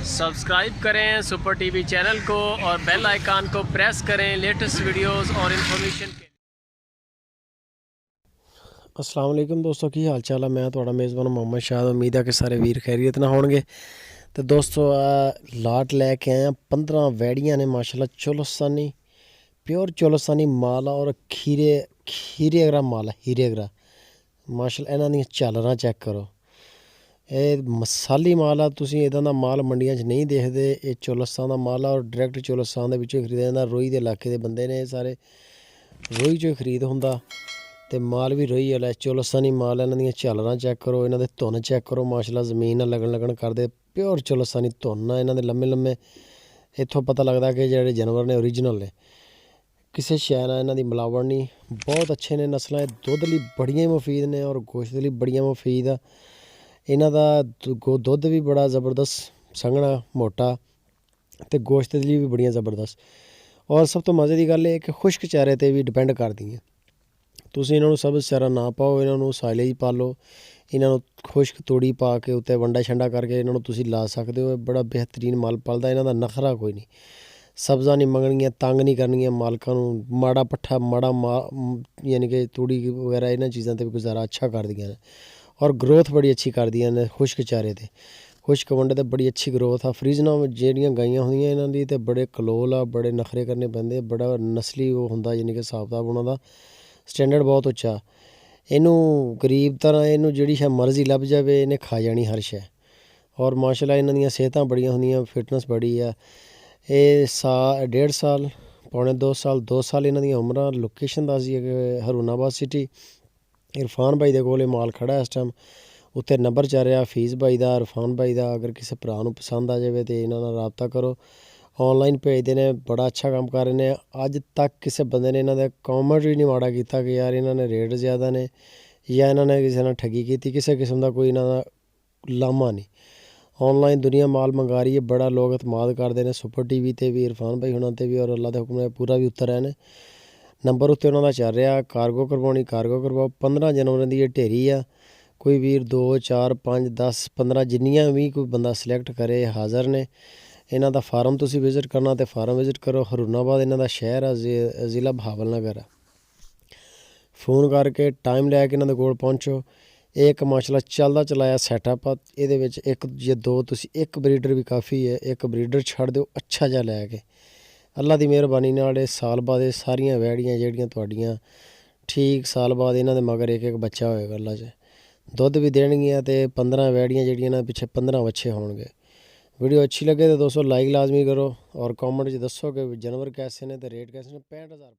Subscribe करें super TV channel को और बेल आइकन को प्रेस करें लेटेस्ट वीडियोस और इन्फॉर्मेशन के। अस्सलाम वालेकुम दोस्तों, की हाल चाल है। मैं थोड़ा मेज़बान मोहम्मद शाह। उम्मीद है कि सारे वीर खैरियत ना होंगे। तो दोस्तों लाट लैके आए 15 वैड़ियाँ ने माशाल्लाह, चोलस्तानी प्योर चोलस्तानी माल और खीरे अगरा माल है, हीरे अगरा माशाल्लाह। इन्हां दी झालरां चैक करो, ਇਹ ਮਸਾਲੀ ਮਾਲ ਆ। ਤੁਸੀਂ ਇੱਦਾਂ ਦਾ ਮਾਲ ਮੰਡੀਆਂ 'ਚ ਨਹੀਂ ਦੇਖਦੇ। ਇਹ ਚੋਲਸਤਾਨ ਦਾ ਮਾਲ ਆ ਔਰ ਡਾਇਰੈਕਟ ਚੋਲਸਤਾਨ ਦੇ ਵਿੱਚੋਂ ਖਰੀਦਿਆ ਜਾਂਦਾ। ਰੋਈ ਦੇ ਇਲਾਕੇ ਦੇ ਬੰਦੇ ਨੇ, ਇਹ ਸਾਰੇ ਰੋਈ 'ਚੋਂ ਖਰੀਦ ਹੁੰਦਾ ਤੇ ਮਾਲ ਵੀ ਰੋਈ ਵਾਲਾ ਚੋਲਸਤਾਨੀ ਮਾਲ। ਇਹਨਾਂ ਦੀਆਂ ਝਾਲਰਾਂ ਚੈੱਕ ਕਰੋ, ਇਹਨਾਂ ਦੇ ਧੁੰਨ ਚੈੱਕ ਕਰੋ। ਮਾਸ਼ਾਅੱਲਾ ਜ਼ਮੀਨ ਨਾਲ ਲੱਗਣ ਕਰਦੇ ਪਿਓਰ ਚੋਲਸਤਾਨੀ ਧੁੰਨ ਆ। ਇਹਨਾਂ ਦੇ ਲੰਮੇ ਇੱਥੋਂ ਪਤਾ ਲੱਗਦਾ ਕਿ ਜਿਹੜੇ ਜਾਨਵਰ ਨੇ ਓਰੀਜਨਲ ਨੇ, ਕਿਸੇ ਸ਼ੈ ਨਾਲ ਇਹਨਾਂ ਦੀ ਮਿਲਾਵਟ ਨਹੀਂ। ਬਹੁਤ ਅੱਛੇ ਨੇ ਨਸਲਾਂ। ਇਹ ਦੁੱਧ ਲਈ ਬੜੀਆਂ ਮੁਫੀਦ ਨੇ ਔਰ ਗੋਸ਼ਤ ਲਈ ਬੜੀਆਂ ਮੁਫੀਦ ਆ। ਇਹਨਾਂ ਦਾ ਦੁੱਧ ਵੀ ਬੜਾ ਜ਼ਬਰਦਸਤ, ਸੰਘਣਾ ਮੋਟਾ ਅਤੇ ਗੋਸ਼ਤ ਲਈ ਵੀ ਬੜੀਆਂ ਜ਼ਬਰਦਸਤ। ਔਰ ਸਭ ਤੋਂ ਮਜ਼ੇ ਦੀ ਗੱਲ ਇਹ ਕਿ ਖੁਸ਼ਕ ਚਾਰੇ 'ਤੇ ਵੀ ਡਿਪੈਂਡ ਕਰਦੀਆਂ। ਤੁਸੀਂ ਇਹਨਾਂ ਨੂੰ ਸਬਜ਼ ਚਾਰਾ ਨਾ ਪਾਓ, ਇਹਨਾਂ ਨੂੰ ਸਾਈਲੇਜ ਪਾ ਲਓ। ਇਹਨਾਂ ਨੂੰ ਖੁਸ਼ਕ ਤੂੜੀ ਪਾ ਕੇ ਉੱਤੇ ਵੰਡਾ ਛੰਡਾ ਕਰਕੇ ਇਹਨਾਂ ਨੂੰ ਤੁਸੀਂ ਲਾ ਸਕਦੇ ਹੋ। ਇਹ ਬੜਾ ਬਿਹਤਰੀਨ ਮਾਲ ਪਲਦਾ। ਇਹਨਾਂ ਦਾ ਨਖਰਾ ਕੋਈ ਨਹੀਂ। ਸਬਜ਼ਾ ਨਹੀਂ ਮੰਗਣਗੀਆਂ, ਤੰਗ ਨਹੀਂ ਕਰਨਗੀਆਂ ਮਾਲਕਾਂ ਨੂੰ। ਮਾੜਾ ਪੱਠਾ ਮਾੜਾ ਯਾਨੀ ਕਿ ਤੂੜੀ ਵਗੈਰਾ ਇਹਨਾਂ ਚੀਜ਼ਾਂ 'ਤੇ ਵੀ ਗੁਜ਼ਾਰਾ ਅੱਛਾ ਕਰਦੀਆਂ ਨੇ ਔਰ ਗਰੋਥ ਬੜੀ ਅੱਛੀ ਕਰਦੀਆਂ ਨੇ। ਖੁਸ਼ਕ ਚਾਰੇ 'ਤੇ, ਖੁਸ਼ਕ ਵੰਡੇ 'ਤੇ ਬੜੀ ਅੱਛੀ ਗਰੋਥ ਆ। ਫਰੀਜ਼ਨਾਂ ਜਿਹੜੀਆਂ ਗਾਈਆਂ ਹੁੰਦੀਆਂ ਇਹਨਾਂ ਦੀ ਅਤੇ ਬੜੇ ਕਲੋਲ ਆ, ਬੜੇ ਨਖਰੇ ਕਰਨੇ ਪੈਂਦੇ। ਬੜਾ ਨਸਲੀ ਉਹ ਹੁੰਦਾ, ਯਾਨੀ ਕਿ ਹਿਸਾਬ ਕਿਤਾਬ ਉਹਨਾਂ ਦਾ ਸਟੈਂਡਰਡ ਬਹੁਤ ਉੱਚਾ। ਇਹਨੂੰ ਗਰੀਬ ਤਰ੍ਹਾਂ ਇਹਨੂੰ ਜਿਹੜੀ ਸ਼ੈ ਮਰਜ਼ੀ ਲੱਭ ਜਾਵੇ ਇਹਨੇ ਖਾ ਜਾਣੀ ਹਰ ਸ਼ੈ। ਔਰ ਮਾਸ਼ਾਅੱਲਾ ਇਹਨਾਂ ਦੀਆਂ ਸਿਹਤਾਂ ਬੜੀਆਂ ਹੁੰਦੀਆਂ, ਫਿਟਨੈਸ ਬੜੀ ਆ। ਇਹ 1.5 ਸਾਲ ਪੌਣੇ 2 ਸਾਲ ਇਹਨਾਂ ਦੀਆਂ ਉਮਰਾਂ। ਲੋਕੇਸ਼ਨ ਦੱਸਦੀ ਹੈ ਕਿ ਹਰੂਨਾਬਾਦ ਸਿਟੀ। ਇਰਫਾਨ ਭਾਈ ਦੇ ਕੋਲ ਇਹ ਮਾਲ ਖੜ੍ਹਾ ਇਸ ਟਾਈਮ। ਉੱਤੇ ਨੰਬਰ ਚੱਲ ਰਿਹਾ ਹਫੀਜ਼ ਭਾਈ ਦਾ, ਇਰਫਾਨ ਭਾਈ ਦਾ। ਅਗਰ ਕਿਸੇ ਭਰਾ ਨੂੰ ਪਸੰਦ ਆ ਜਾਵੇ ਤਾਂ ਇਹਨਾਂ ਨਾਲ ਰਾਬਤਾ ਕਰੋ। ਔਨਲਾਈਨ ਭੇਜਦੇ ਨੇ, ਬੜਾ ਅੱਛਾ ਕੰਮ ਕਰ ਰਹੇ ਨੇ। ਅੱਜ ਤੱਕ ਕਿਸੇ ਬੰਦੇ ਨੇ ਇਹਨਾਂ ਦਾ ਕੌਮੈਂਟ ਵੀ ਨਹੀਂ ਮਾੜਾ ਕੀਤਾ ਕਿ ਯਾਰ ਇਹਨਾਂ ਨੇ ਰੇਟ ਜ਼ਿਆਦਾ ਨੇ ਜਾਂ ਇਹਨਾਂ ਨੇ ਕਿਸੇ ਨਾਲ ਠੱਗੀ ਕੀਤੀ। ਕਿਸੇ ਕਿਸਮ ਦਾ ਕੋਈ ਇਹਨਾਂ ਦਾ ਲਾਮਾ ਨਹੀਂ। ਔਨਲਾਈਨ ਦੁਨੀਆ ਮਾਲ ਮੰਗਾ ਰਹੀ ਹੈ। ਬੜਾ ਲੋਕ ਇਤਮਾਦ ਕਰਦੇ ਨੇ ਸੁਪਰ TV 'ਤੇ ਵੀ, ਇਰਫਾਨ ਭਾਈ ਹੁਣਾਂ 'ਤੇ ਵੀ ਔਰ ਅੱਲਾ ਦੇ ਹੁਕਮ ਨਾਲ ਪੂਰਾ ਵੀ ਉਤਰ ਰਹੇ ਨੇ। ਨੰਬਰ ਉੱਤੇ ਉਹਨਾਂ ਦਾ ਚੱਲ ਰਿਹਾ। ਕਾਰਗੋ ਕਰਵਾਉਣੀ ਕਾਰਗੋ ਕਰਵਾਓ। 15 ਜਨਵਰੀ ਦੀ ਇਹ ਢੇਰੀ ਆ। ਕੋਈ ਵੀਰ 2 4 5 10 15 ਜਿੰਨੀਆਂ ਵੀ ਕੋਈ ਬੰਦਾ ਸਿਲੈਕਟ ਕਰੇ ਹਾਜ਼ਰ ਨੇ। ਇਹਨਾਂ ਦਾ ਫਾਰਮ ਤੁਸੀਂ ਵਿਜ਼ਿਟ ਕਰਨਾ ਤੇ ਫਾਰਮ ਵਿਜ਼ਿਟ ਕਰੋ। ਹਰੂਨਾਬਾਦ ਇਹਨਾਂ ਦਾ ਸ਼ਹਿਰ ਆ, ਜ਼ਿਲ੍ਹਾ ਬਹਾਵਲਨਗਰ ਆ। ਫੋਨ ਕਰਕੇ ਟਾਈਮ ਲੈ ਕੇ ਇਹਨਾਂ ਦੇ ਕੋਲ ਪਹੁੰਚੋ। ਇਹ ਇੱਕ ਮਾਸ਼ਾਅੱਲਾ ਚੱਲਦਾ ਚਲਾਇਆ ਸੈਟਅਪ ਆ। ਇਹਦੇ ਵਿੱਚ ਇੱਕ ਜਾਂ ਦੋ ਤੁਸੀਂ ਇੱਕ ਬਰੀਡਰ ਵੀ ਕਾਫੀ ਹੈ। ਇੱਕ ਬਰੀਡਰ ਛੱਡ ਦਿਓ ਅੱਛਾ ਜਿਹਾ ਲੈ ਕੇ। ਅੱਲਾ ਦੀ ਮਿਹਰਬਾਨੀ ਨਾਲ ਇਹ ਸਾਲ ਬਾਅਦ ਇਹ ਸਾਰੀਆਂ ਵੈੜੀਆਂ ਜਿਹੜੀਆਂ ਤੁਹਾਡੀਆਂ ਠੀਕ ਸਾਲ ਬਾਅਦ ਇਹਨਾਂ ਦੇ ਮਗਰ ਇੱਕ ਬੱਚਾ ਹੋਏਗਾ। ਅੱਲਾ 'ਚ ਦੁੱਧ ਵੀ ਦੇਣਗੀਆਂ ਅਤੇ 15 ਵੈੜੀਆਂ ਜਿਹੜੀਆਂ ਇਹਨਾਂ ਪਿੱਛੇ 15 ਬੱਚੇ ਹੋਣਗੇ। ਵੀਡੀਓ ਅੱਛੀ ਲੱਗੇ ਤਾਂ ਦੋਸਤੋ ਲਾਈਕ ਲਾਜ਼ਮੀ ਕਰੋ ਔਰ ਕਮੈਂਟ 'ਚ ਦੱਸੋ ਕਿ ਜਾਨਵਰ ਕੈਸੇ ਨੇ ਅਤੇ ਰੇਟ ਕੈਸੇ ਨੇ। 65,000